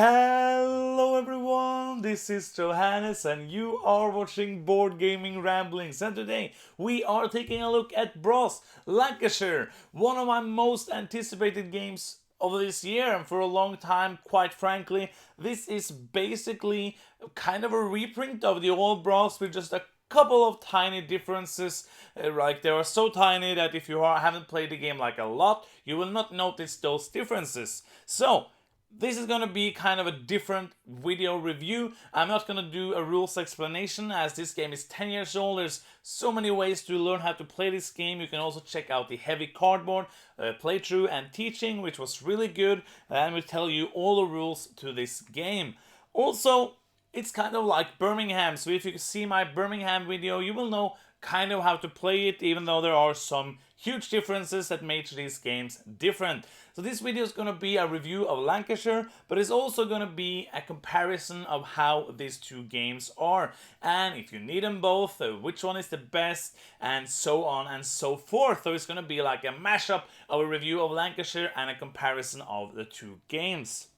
Hello everyone, this is Johannes and you are watching Board Gaming Ramblings, and today we are taking a look at Bros. Lancashire, one of my most anticipated games of this year and for a long time, quite frankly. This is basically kind of a reprint of the old Bros with just a couple of tiny differences. Like they are so tiny that if you haven't played the game like a lot, you will not notice those differences. So this is going to be kind of a different video review. I'm not going to do a rules explanation as this game is 10 years old. There's so many ways to learn how to play this game. You can also check out the heavy cardboard playthrough and teaching, which was really good, and will tell you all the rules to this game. Also, it's kind of like Birmingham, so if you see my Birmingham video, you will know kind of how to play it, even though there are some huge differences that make these games different. So this video is going to be a review of Lancashire, but it's also going to be a comparison of how these two games are, and if you need them both, which one is the best, and so on and so forth. So it's going to be like a mashup of a review of Lancashire and a comparison of the two games.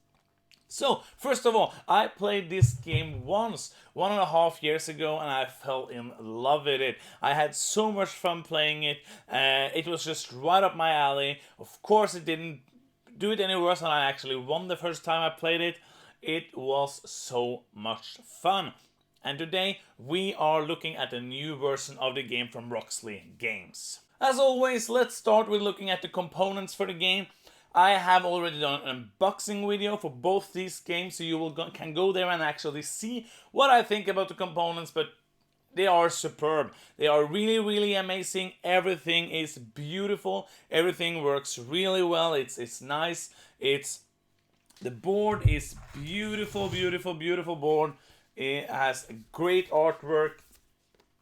So, first of all, I played this game once, 1.5 years ago, and I fell in love with it. I had so much fun playing it. It was just right up my alley. Of course, it didn't do it any worse, and I actually won the first time I played it. It was so much fun. And today, we are looking at a new version of the game from Roxley Games. As always, let's start with looking at the components for the game. I have already done an unboxing video for both these games, so you can go there and actually see what I think about the components, but they are superb. They are really, really amazing. Everything is beautiful. Everything works really well. It's nice. The board is beautiful, beautiful, beautiful board. It has great artwork.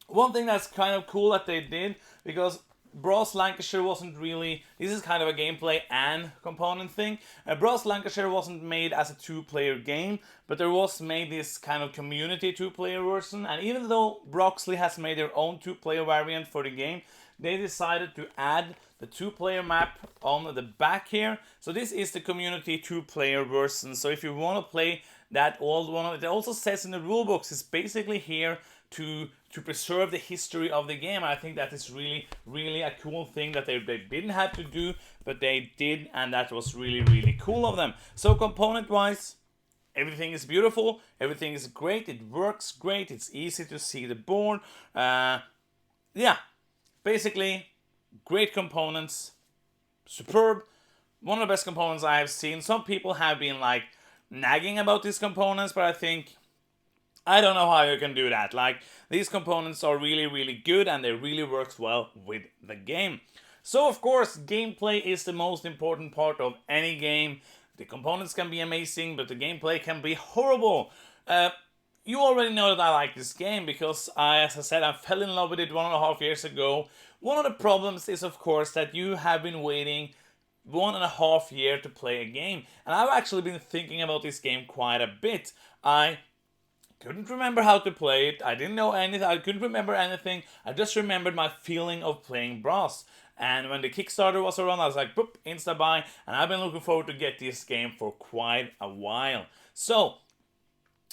One thing that's kind of cool that they did, because Bros. Lancashire wasn't really, this is kind of a gameplay and component thing. Bros. Lancashire wasn't made as a two-player game, but there was made this kind of community two-player version, and even though Roxley has made their own two-player variant for the game, they decided to add the two-player map on the back here. So this is the community two-player version. So if you want to play that old one, it also says in the rulebooks, it's basically here to preserve the history of the game. I think that is really, really a cool thing that they didn't have to do, but they did, and that was really, really cool of them. So component-wise, everything is beautiful, everything is great, it works great, it's easy to see the board. Yeah, basically, great components, superb, one of the best components I have seen. Some people have been like nagging about these components, but I don't know how you can do that. Like, these components are really, really good and they really works well with the game. So, of course, gameplay is the most important part of any game. The components can be amazing, but the gameplay can be horrible. You already know that I like this game because, as I said, I fell in love with it 1.5 years ago. One of the problems is, of course, that you have been waiting 1.5 years to play a game. And I've actually been thinking about this game quite a bit. I couldn't remember how to play it. I didn't know anything. I couldn't remember anything. I just remembered my feeling of playing Bros. And when the Kickstarter was around, I was like, boop, insta buy. And I've been looking forward to get this game for quite a while. So,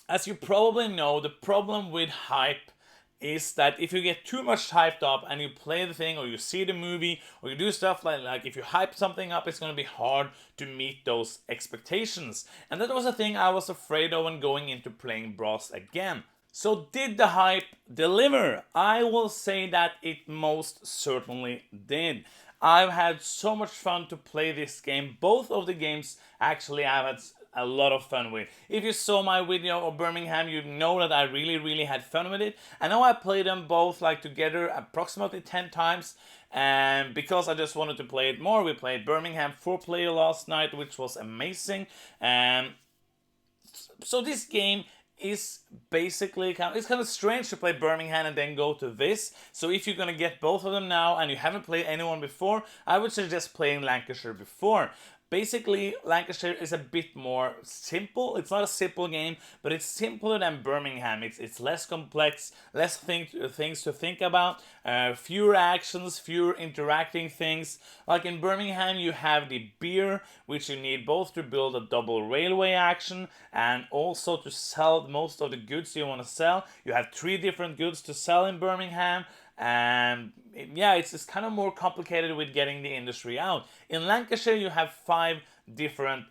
as you probably know, the problem with hype is that if you get too much hyped up and you play the thing or you see the movie or you do stuff like if you hype something up, it's going to be hard to meet those expectations. And that was a thing I was afraid of when going into playing Bros again. So did the hype deliver? I will say that it most certainly did. I've had so much fun to play this game. Both of the games actually I've had a lot of fun with. If you saw my video of Birmingham, you know that I really, really had fun with it. I know I played them both like together approximately 10 times, and because I just wanted to play it more, we played Birmingham 4-player last night, which was amazing. So this game is basically it's kind of strange to play Birmingham and then go to this. So if you're gonna get both of them now and you haven't played anyone before, I would suggest playing Lancashire before. Basically, Lancashire is a bit more simple. It's not a simple game, but it's simpler than Birmingham. It's less complex, less things to think about, fewer actions, fewer interacting things. Like in Birmingham, you have the beer, which you need both to build a double railway action and also to sell most of the goods you want to sell. You have 3 different goods to sell in Birmingham, and yeah, it's kind of more complicated with getting the industry out. In Lancashire, you have 5 different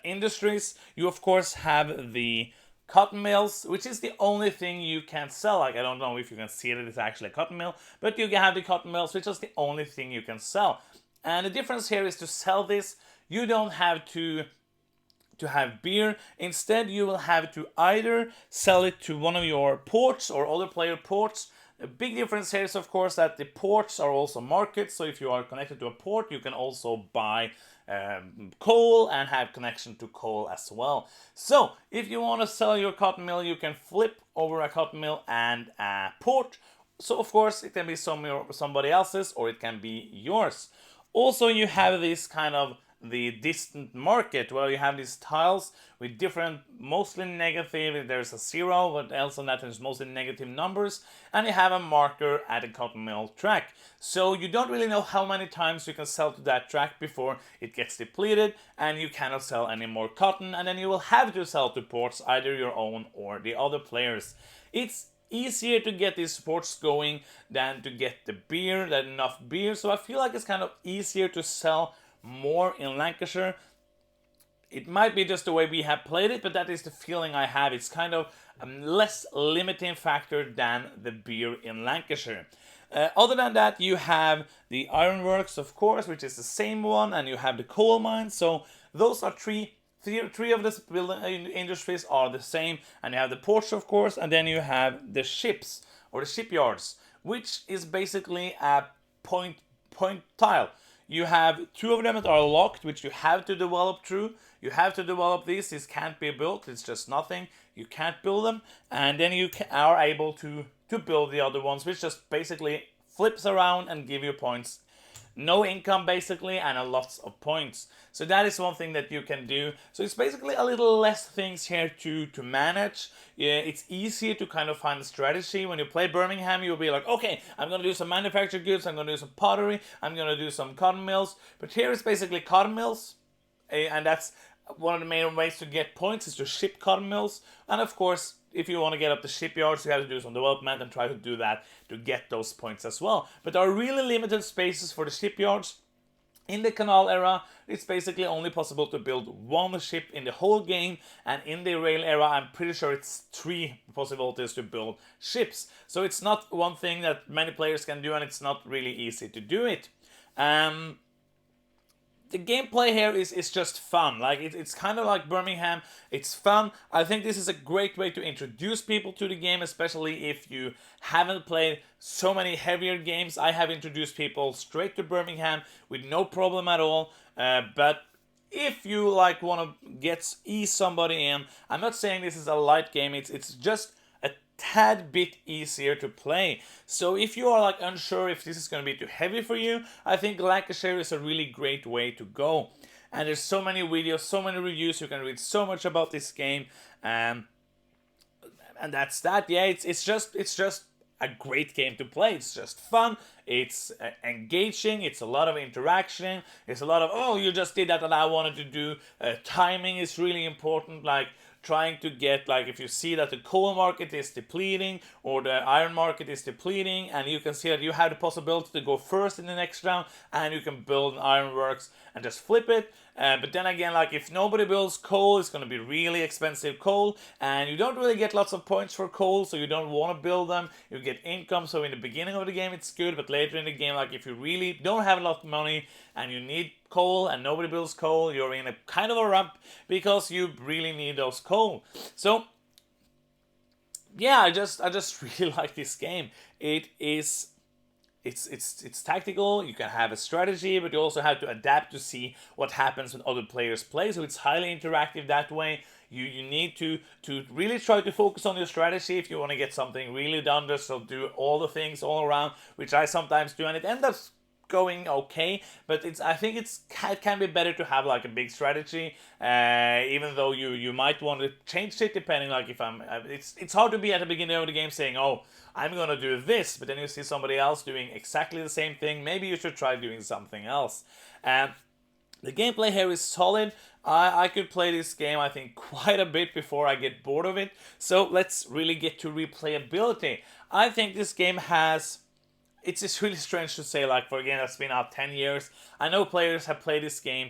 industries. You of course have the cotton mills, which is the only thing you can sell. Like, I don't know if you can see that it's actually a cotton mill, but you have the cotton mills, which is the only thing you can sell. And the difference here is, to sell this, you don't have to have beer. Instead, you will have to either sell it to one of your ports or other player ports. The big difference here is, of course, that the ports are also markets. So if you are connected to a port, you can also buy coal and have connection to coal as well. So if you want to sell your cotton mill, you can flip over a cotton mill and a port. So of course, it can be somebody else's, or it can be yours. Also, you have this kind of the distant market, where you have these tiles with different, mostly negative, there's a 0, but else on that there's mostly negative numbers, and you have a marker at the cotton mill track. So you don't really know how many times you can sell to that track before it gets depleted and you cannot sell any more cotton, and then you will have to sell to ports, either your own or the other players. It's easier to get these ports going than to get the beer, than enough beer, so I feel like it's kind of easier to sell more in Lancashire. It might be just the way we have played it, but that is the feeling I have. It's kind of a less limiting factor than the beer in Lancashire. Other than that, you have the ironworks, of course, which is the same one, and you have the coal mines. So those are three of the building industries are the same, and you have the ports, of course, and then you have the ships or the shipyards, which is basically a point tile. You have 2 of them that are locked, which you have to develop through. You have to develop these. This can't be built. It's just nothing. You can't build them. And then you are able to build the other ones, which just basically flips around and give you points. No income, basically, and a lots of points. So that is one thing that you can do. So it's basically a little less things here to manage. Yeah, it's easier to kind of find a strategy. When you play Birmingham, you'll be like, okay, I'm going to do some manufactured goods, I'm going to do some pottery, I'm going to do some cotton mills. But here it's basically cotton mills, and that's one of the main ways to get points, is to ship cotton mills. And of course, if you want to get up the shipyards, you have to do some development and try to do that to get those points as well. But there are really limited spaces for the shipyards. In the canal era, it's basically only possible to build 1 ship in the whole game, and in the rail era, I'm pretty sure it's 3 possibilities to build ships. So it's not one thing that many players can do, and it's not really easy to do it. The gameplay here is just fun. Like, it's kind of like Birmingham. It's fun. I think this is a great way to introduce people to the game, especially if you haven't played so many heavier games. I have introduced people straight to Birmingham with no problem at all. But if you like want to ease somebody in, I'm not saying this is a light game. It's just a tad bit easier to play. So if you are like unsure if this is going to be too heavy for you, I think Lancashire is a really great way to go. And there's so many videos, so many reviews, you can read so much about this game, and that's that. Yeah, it's just a great game to play. It's just fun, it's engaging, it's a lot of interaction, it's a lot of, oh, you just did that and I wanted to do. Timing is really important, like trying to get, like, if you see that the coal market is depleting or the iron market is depleting, and you can see that you have the possibility to go first in the next round, and you can build an ironworks and just flip it. But then again, like, if nobody builds coal, it's going to be really expensive coal, and you don't really get lots of points for coal, so you don't want to build them. You get income, so in the beginning of the game it's good, but later in the game, like, if you really don't have a lot of money and you need coal and nobody builds coal, you're in a kind of a rump because you really need those coal. So yeah, I just really like this game. It's tactical. You can have a strategy, but you also have to adapt to see what happens when other players play. So it's highly interactive that way. You need to really try to focus on your strategy if you want to get something really done. So do all the things all around, which I sometimes do, and it ends up going okay, but I think it can be better to have like a big strategy, even though you might want to change it depending, like if it's hard to be at the beginning of the game saying, oh, I'm gonna do this, but then you see somebody else doing exactly the same thing. Maybe you should try doing something else. And the gameplay here is solid. I could play this game, I think, quite a bit before I get bored of it. So let's really get to replayability. I think this game has... It's just really strange to say, like, for a game that's been out 10 years. I know players have played this game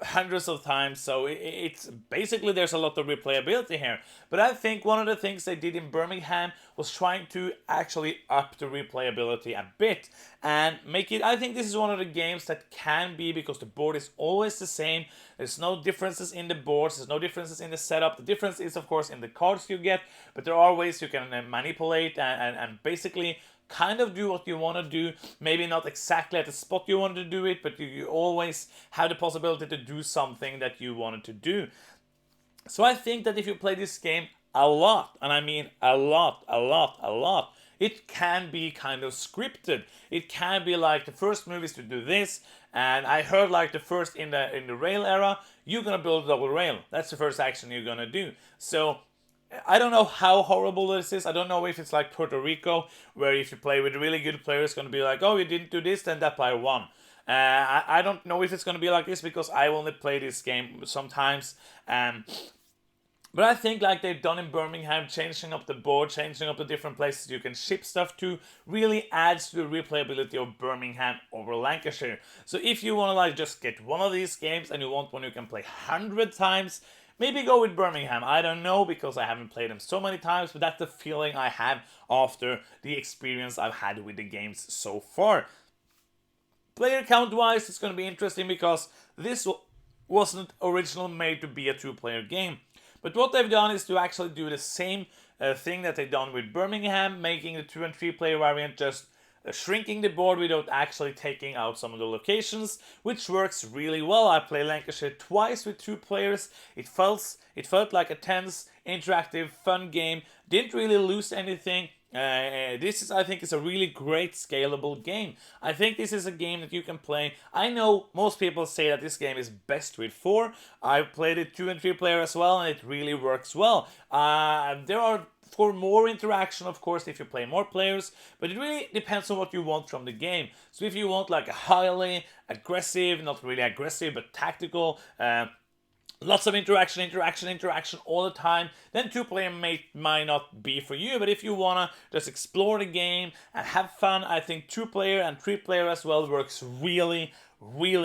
hundreds of times, so it's basically there's a lot of replayability here. But I think one of the things they did in Birmingham was trying to actually up the replayability a bit and make it... I think this is one of the games that can be, because the board is always the same. There's no differences in the boards, there's no differences in the setup. The difference is, of course, in the cards you get, but there are ways you can manipulate and basically kind of do what you want to do. Maybe not exactly at the spot you want to do it, but you always have the possibility to do something that you wanted to do. So I think that if you play this game a lot, and I mean a lot, it can be kind of scripted. It can be like the first move is to do this, and I heard like the first in the rail era, you're gonna build a double rail. That's the first action you're gonna do. So I don't know how horrible this is. I don't know if it's like Puerto Rico, where if you play with really good players, it's going to be like, oh, you didn't do this, then that player won. I don't know if it's going to be like this, because I only play this game sometimes. But I think like they've done in Birmingham, changing up the board, changing up the different places you can ship stuff to, really adds to the replayability of Birmingham over Lancashire. So if you want to like just get one of these games and you want one you can play 100 times, maybe go with Birmingham. I don't know, because I haven't played them so many times, but that's the feeling I have after the experience I've had with the games so far. Player count-wise, it's going to be interesting, because this wasn't originally made to be a two-player game. But what they've done is to actually do the same thing that they've done with Birmingham, making the 2 and 3 player variant just shrinking the board without actually taking out some of the locations, which works really well. I played Lancashire twice with 2 players. It felt like a tense, interactive, fun game. Didn't really lose anything. This is, I think, is a really great scalable game. I think this is a game that you can play. I know most people say that this game is best with 4. I've played it 2 and 3 player as well, and it really works well. There are for more interaction, of course, if you play more players, but it really depends on what you want from the game. So if you want like a highly aggressive, not really aggressive, but tactical, lots of interaction all the time, then 2-player might not be for you. But if you wanna just explore the game and have fun, I think 2-player and 3-player as well works really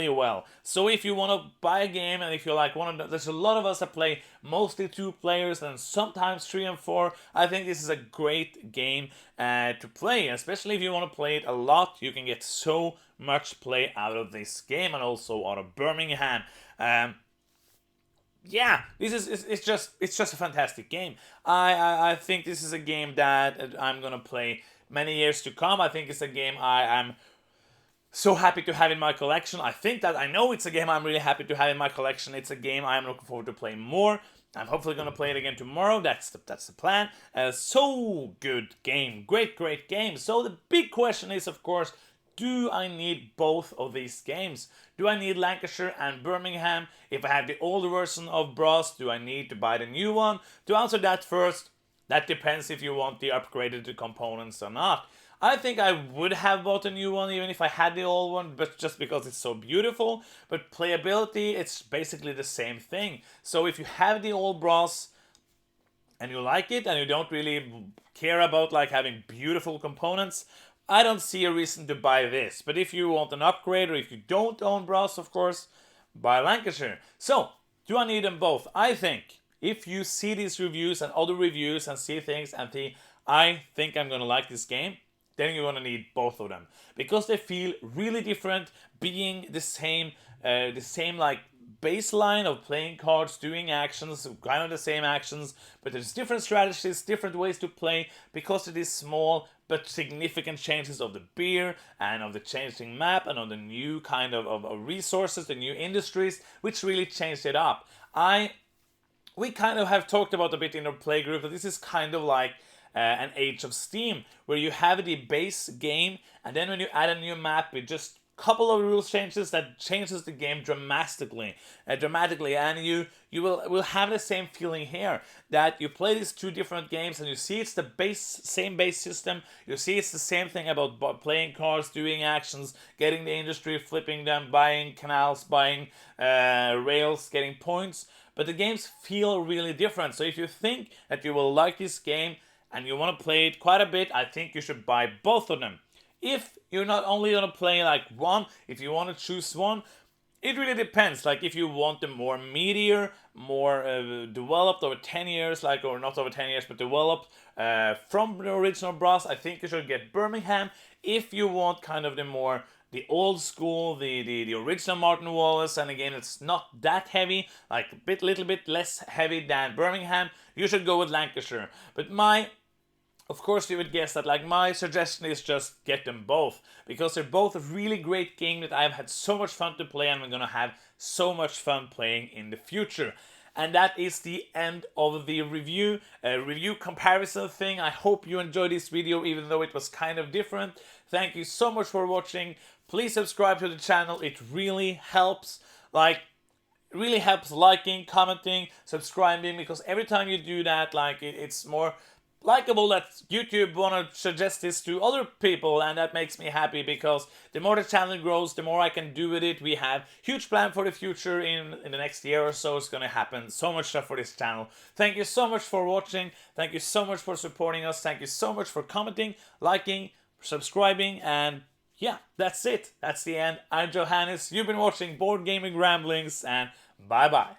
well. So if you want to buy a game, and if you're like there's a lot of us that play mostly 2 players and sometimes 3 and 4, I think this is a great game to play, especially if you want to play it a lot. You can get so much play out of this game, and also out of Birmingham. Yeah, it's just a fantastic game. I think this is a game that I'm gonna play many years to come. I think it's a game I am so happy to have in my collection. I know it's a game I'm really happy to have in my collection. It's a game I'm looking forward to playing more. I'm hopefully going to play it again tomorrow. That's the plan. So good game. Great game. So the big question is, of course, do I need both of these games? Do I need Lancashire and Birmingham? If I have the older version of Bros, do I need to buy the new one? To answer that first, that depends if you want the upgraded components or not. I think I would have bought a new one even if I had the old one, but just because it's so beautiful. But playability, it's basically the same thing. So if you have the old Bros and you like it and you don't really care about like having beautiful components, I don't see a reason to buy this. But if you want an upgrade, or if you don't own Bros, of course, buy Lancashire. So, do I need them both? I think if you see these reviews and other reviews and see things and think, I think I'm gonna like this game, then you're gonna need both of them, because they feel really different, being the same like baseline of playing cards, doing actions, kind of the same actions, but there's different strategies, different ways to play, because it is small but significant changes of the beer and of the changing map and of the new kind of resources, the new industries, which really changed it up. We kind of have talked about a bit in our play group that this is kind of like an Age of Steam, where you have the base game, and then when you add a new map, it just couple of rules changes that changes the game dramatically, and you will have the same feeling here, that you play these two different games and you see it's the same base system. You see it's the same thing about playing cards, doing actions, getting the industry, flipping them, buying canals, buying rails, getting points, but the games feel really different. So if you think that you will like this game and you want to play it quite a bit, I think you should buy both of them. If you're not only gonna play like one, if you want to choose one, it really depends. Like if you want the more meatier, more developed over 10 years, like, or not over 10 years, but developed from the original Bros, I think you should get Birmingham. If you want kind of the old school, the original Martin Wallace, and again it's not that heavy, like a little bit less heavy than Birmingham, you should go with Lancashire. But of course you would guess that like my suggestion is just get them both, because they're both a really great game that I've had so much fun to play and I'm gonna have so much fun playing in the future. And that is the end of the review comparison thing. I hope you enjoyed this video, even though it was kind of different. Thank you so much for watching. Please subscribe to the channel. It really helps. Really helps liking, commenting, subscribing, because every time you do that, like it's more likable that YouTube want to suggest this to other people, and that makes me happy, because the more the channel grows, the more I can do with it. We have huge plan for the future in the next year or so. It's gonna happen so much stuff for this channel. Thank you so much for watching. Thank you so much for supporting us. Thank you so much for commenting, liking, subscribing, and yeah, that's it. That's the end. I'm Johannes. You've been watching Board Gaming Ramblings, and bye bye.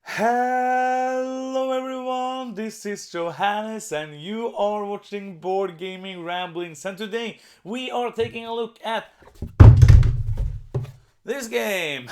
Hello everyone, this is Johannes and you are watching Board Gaming Ramblings, and today we are taking a look at this game.